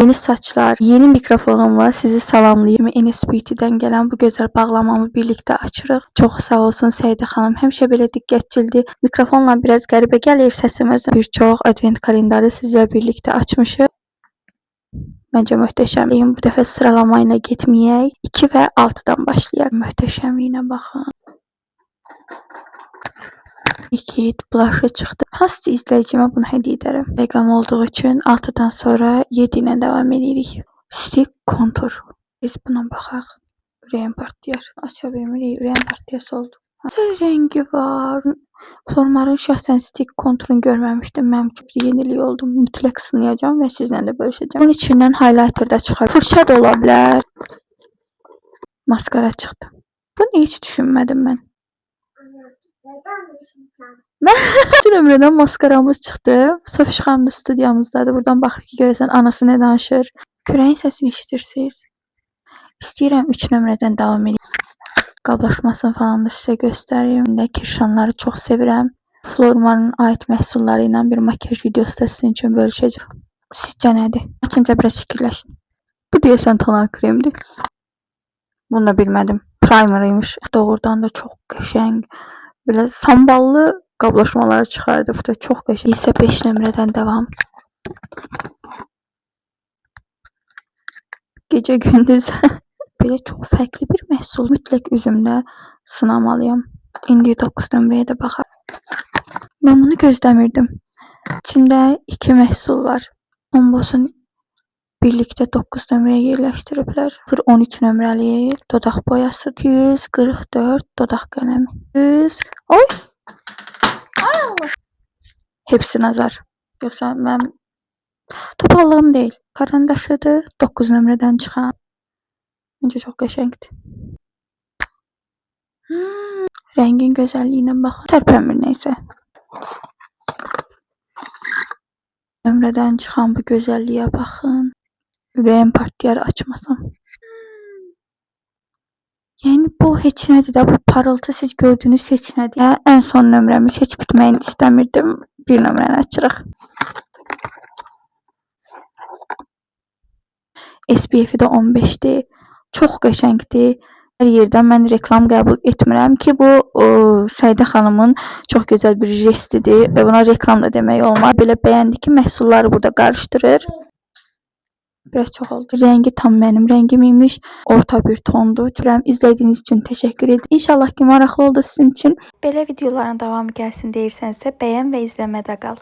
Yeni saçlar, yeni mikrofonumla sizi salamlayım. Enes Beauty'dən gələn bu gözəl bağlamamı birlikdə açırıq. Çox sağ olsun Səidə xanım. Həmişə belə diqqətçildir. Mikrofonla biraz qəribə gəlir səsim özü. Bir çox advent kalendarı sizlə birlikdə açmışıq. Məncə möhtəşəm. Bu dəfə sıralama ilə getməyək. 2 və 6-dan başlayaq. Möhtəşəmliyinə baxın. İki blusher çıxdı. Hasta izləyicimə bunu hədiyyə edərəm. Rəqəm olduğu üçün 6-dan sonra 7 ilə davam edirik. Stick kontur. Biz buna baxaq. Ürəyim partlayır. Aça bilmirik. Ürəyim partlayası oldu. Necə rəngi var. Formaların şəxsən stick konturunu görməmişdim. Mənim çox yenilik oldu. Mütləq sınayacağım və sizlə də bölüşəcəm. Bunun içindən highlighter da çıxar. Fırça da ola bilər. Maskara çıxdı. Bunu heç düşünmədim mən. Bütün ömrədən maskaramız çıxdı. Sofiş xanım da studiyamızdadır. Buradan baxır ki, görəsən anası nə danışır. Kürəyin səsini eşidirsiniz. İstəyirəm 3 nömrədən davam edeyim. Qablaşmasını falan da sizə göstəreyim. Kirşanları çox sevirəm. Flormanın aid məhsulları ilə bir makyaj videosu da sizin üçün bölüşəcəm. Sizcə nədir? Açınca biraz fikirləşin. Bu deyəsən toner kremdir. Bunu da bilmədim. Primer imiş. Doğrudan da çox qəşəng. Belə samballı qablaşmaları çıxardı. Bu da çox qəşəng. İsə 5 nömrədən davam. Gecə gündüz. Belə çox fərqli bir məhsul. Mütləq üzümdə sınamalıyam. İndi 9 nömrəyə də baxaq. Mən bunu gözləmirdim. İçində 2 məhsul var. Onbosun birlikdə 9 nömrəyə yerləşdiriblər. 13 nömrəli dodaq boyası. 244 dodaq qələmi. 100. Oy! Ay Allah! Hepsi nazar. Yoxsa mən topallığım deyil. Karandaşıdır. 9 nömrədən çıxan. Məncə çox qəşəngdir. Rəngin gözəlliyinə baxın. Tərpənmir neysə. Nömrədən çıxan bu gözəlliyə baxın. Ürəyim partlayar açmasam. Yəni bu heç nədir də, bu parıltı siz gördüyünüz heç nədir. Ən son nömrəmiz heç bitməyini istəmirdim. Bir nömrəni açırıq. SPF-i də 15-dir. Çox qəşəngdir. Hər yerdən mən reklam qəbul etmirəm ki, bu Səidə xanımın çox gözəl bir jestidir və buna reklam da demək olmaz. Belə bəyəndi ki, məhsulları burada qarışdırır. Biraz çox oldu. Rəngi tam mənim rəngim imiş. Orta bir tondur. İzlədiyiniz üçün təşəkkür edirəm. İnşallah ki, maraqlı oldu sizin üçün. Belə videoların davamı gəlsin deyirsənsə, bəyən və izləmədə qal.